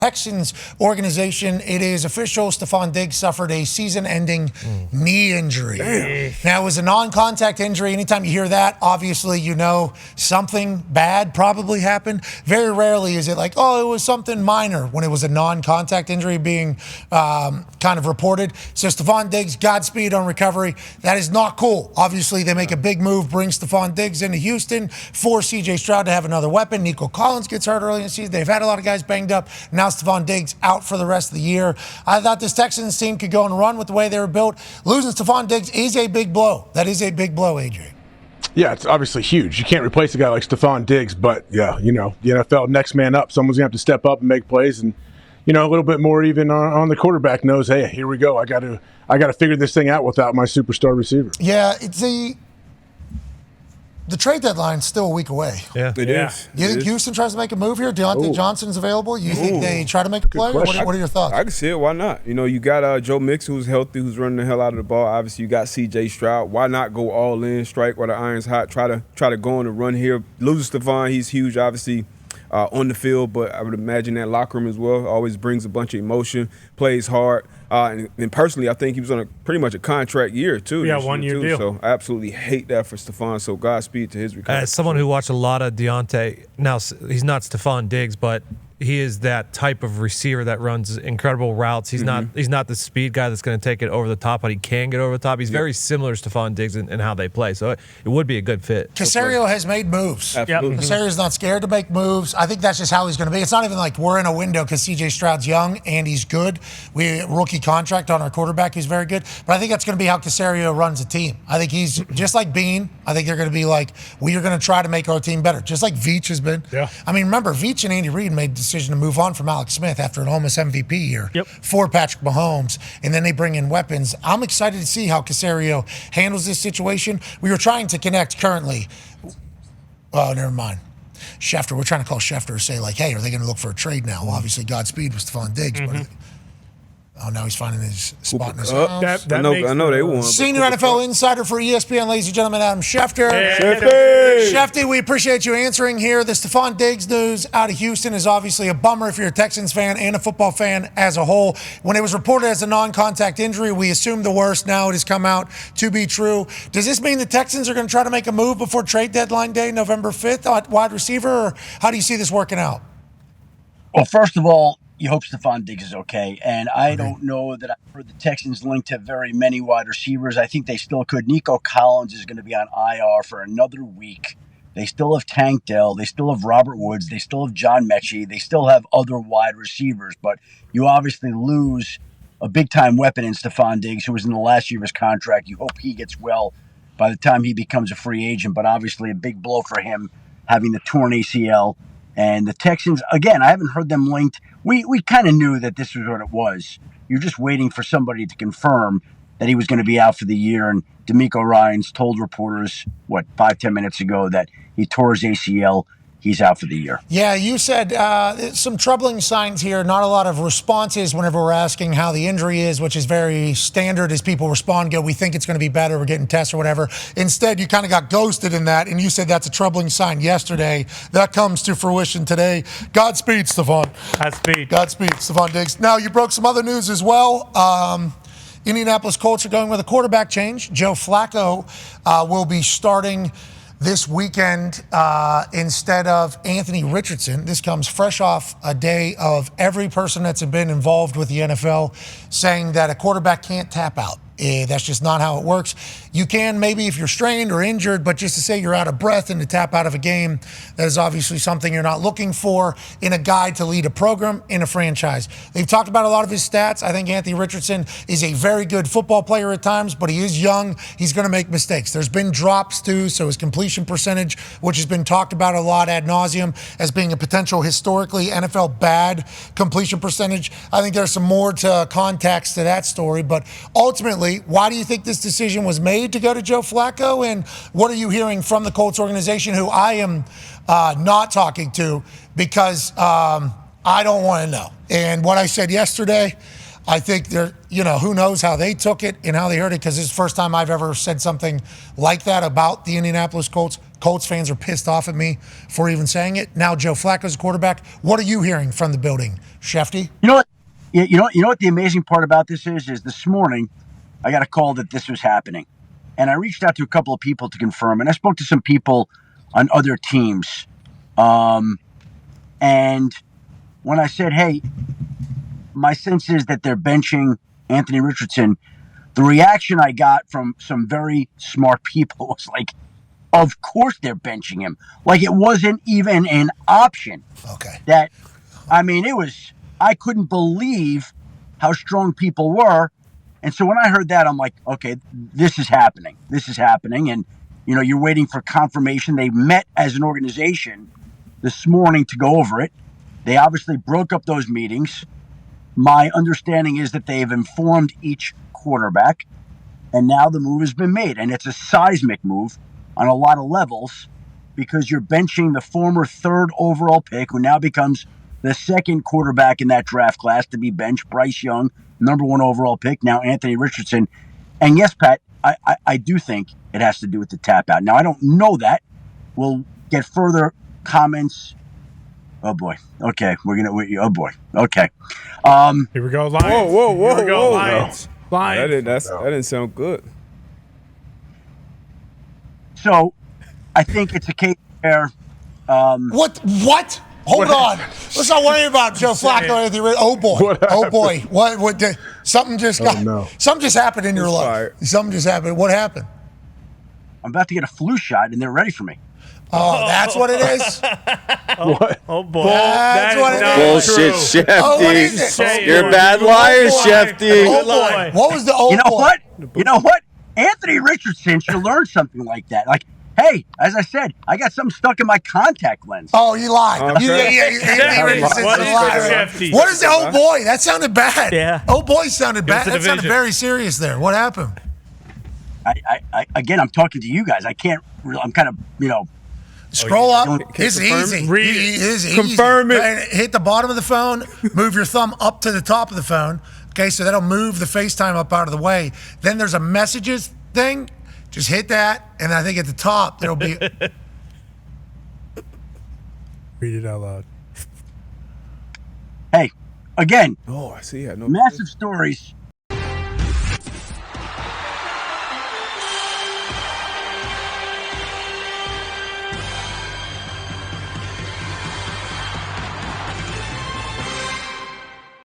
Texans organization, it is official. Stefon Diggs suffered a season-ending knee injury. Damn. Now, it was a non-contact injury. Anytime you hear that, obviously you know something bad probably happened. Very rarely is it like, oh, it was something minor when it was a non-contact injury being kind of reported. So Stefon Diggs, Godspeed on recovery. That is not cool. Obviously, they make a big move, bring Stefon Diggs into Houston, force C.J. Stroud to have another weapon. Nico Collins gets hurt early in the season. They've had a lot of guys banged up. Now Stefon Diggs out for the rest of the year. I thought this Texans team could go and run with the way they were built. Losing Stefon Diggs is a big blow. That is a big blow, AJ. Yeah, it's obviously huge. You can't replace a guy like Stefon Diggs, but yeah, the NFL next man up. Someone's gonna have to step up and make plays, and a little bit more even on the quarterback knows, hey, here we go. I got to figure this thing out without my superstar receiver. Yeah, it's the trade deadline's still a week away. Yeah, it is. You think Houston tries to make a move here? Deontay Johnson's available? You think they try to make a play? What are your thoughts? I can see it. Why not? You got Joe Mixon, who's healthy, who's running the hell out of the ball. Obviously, you got C.J. Stroud. Why not go all in, strike while the iron's hot? Try to go on the run here. Losing Stefon, he's huge, obviously, on the field, but I would imagine that locker room as well. Always brings a bunch of emotion, plays hard. And personally, I think he was on pretty much a contract year, too. Yeah, 1 year deal. So I absolutely hate that for Stefon. So Godspeed to his recovery. As someone who watched a lot of Deontay, now he's not Stefon Diggs, but he is that type of receiver that runs incredible routes. He's not the speed guy that's going to take it over the top, but he can get over the top. He's very similar to Stefon Diggs in how they play, so it would be a good fit. Caserio has made moves. Absolutely. Caserio's not scared to make moves. I think that's just how he's going to be. It's not even like we're in a window because C.J. Stroud's young and he's good. We rookie contract on our quarterback who's very good, but I think that's going to be how Caserio runs the team. I think he's just like Bean. I think they're going to be like, we are going to try to make our team better, just like Veach has been. Yeah. I mean, remember, Veach and Andy Reid made the decision to move on from Alex Smith after an almost MVP year for Patrick Mahomes, and then they bring in weapons. I'm excited to see how Caserio handles this situation. We were trying to connect currently. Oh, never mind. Schefter, we're trying to call Schefter and say, like, hey, are they going to look for a trade now? Well, obviously, Godspeed with Stefon Diggs, but now he's finding his spot in his house. I know they won. Senior NFL insider for ESPN, ladies and gentlemen, Adam Schefter. Schefter, we appreciate you answering here. The Stefon Diggs news out of Houston is obviously a bummer if you're a Texans fan and a football fan as a whole. When it was reported as a non-contact injury, we assumed the worst. Now it has come out to be true. Does this mean the Texans are going to try to make a move before trade deadline day, November 5th, on wide receiver, or how do you see this working out? Well, first of all, you hope Stefon Diggs is okay. And I don't know that I've heard the Texans linked to very many wide receivers. I think they still could. Nico Collins is going to be on IR for another week. They still have Tank Dell. They still have Robert Woods. They still have John Mechie. They still have other wide receivers. But you obviously lose a big-time weapon in Stefon Diggs, who was in the last year of his contract. You hope he gets well by the time he becomes a free agent. But obviously a big blow for him having the torn ACL. And the Texans, again, I haven't heard them linked. We kind of knew that this was what it was. You're just waiting for somebody to confirm that he was going to be out for the year. And DeMeco Ryans told reporters, 5-10 minutes ago, that he tore his ACL. He's out for the year. Yeah, you said some troubling signs here. Not a lot of responses whenever we're asking how the injury is, which is very standard as people respond, go, we think it's going to be better, we're getting tests or whatever. Instead, you kind of got ghosted in that, and you said that's a troubling sign yesterday. That comes to fruition today. Godspeed, Stefon. Godspeed, Stefon Diggs. Now, you broke some other news as well. Indianapolis Colts are going with a quarterback change. Joe Flacco will be starting this weekend instead of Anthony Richardson. This comes fresh off a day of every person that's been involved with the NFL saying that a quarterback can't tap out. That's just not how it works. You can maybe if you're strained or injured, but just to say you're out of breath and to tap out of a game, that is obviously something you're not looking for in a guy to lead a program in a franchise. They've talked about a lot of his stats. I think Anthony Richardson is a very good football player at times, but he is young. He's going to make mistakes. There's been drops too, so his completion percentage, which has been talked about a lot ad nauseum as being a potential historically NFL bad completion percentage. I think there's some more to context to that story, but ultimately, why do you think this decision was made to go to Joe Flacco? And what are you hearing from the Colts organization, who I am not talking to because I don't want to know? And what I said yesterday, I think who knows how they took it and how they heard it, because it's the first time I've ever said something like that about the Indianapolis Colts. Colts fans are pissed off at me for even saying it. Now Joe Flacco's a quarterback. What are you hearing from the building, Schefter? You know what? You know what the amazing part about this is this morning I got a call that this was happening. And I reached out to a couple of people to confirm. And I spoke to some people on other teams. And when I said, hey, my sense is that they're benching Anthony Richardson, the reaction I got from some very smart people was like, of course they're benching him. Like it wasn't even an option. Okay. I couldn't believe how strong people were. And so when I heard that, I'm like, okay, this is happening. This is happening. And, you're waiting for confirmation. They met as an organization this morning to go over it. They obviously broke up those meetings. My understanding is that they have informed each quarterback, and now the move has been made. And it's a seismic move on a lot of levels because you're benching the former 3rd overall pick, who now becomes the 2nd quarterback in that draft class to be benched, Bryce Young, number 1 overall pick, now Anthony Richardson. And yes, Pat, I do think it has to do with the tap out. Now, I don't know that. We'll get further comments. Oh, boy. Okay. Oh, boy. Okay. Here we go, Lions. Whoa, Here we go, whoa. Lions. No. Lions. That didn't sound good. So I think it's a case where. What? Hold on. Let's not worry about Joe Flacco. Oh boy. Oh boy. What did something just something just happened in your life. Something just happened. What happened? I'm about to get a flu shot and they're ready for me. Oh, that's what it is? What? Oh boy. That's what it is. Bullshit, Shefty. Oh, what is it? You're a bad liar, Shefty. Oh boy. What was the You know what? Anthony Richardson should learn something like that. Like, hey, as I said, I got something stuck in my contact lens. Oh, you lied. Okay. What is the oh boy? That sounded bad. Yeah. Oh boy sounded bad. the That sounded division. very serious there. What happened? Again, I'm talking to you guys. I can't. I'm kind of, Scroll up. Can It's confirm easy. it? Read it. It is easy. Confirm it. And hit the bottom of the phone. Move your thumb up to the top of the phone. Okay, so that'll move the FaceTime up out of the way. Then there's a messages thing. Just hit that, and I think at the top there'll be. Read it out loud. hey, again, Oh, I see. I know. massive stories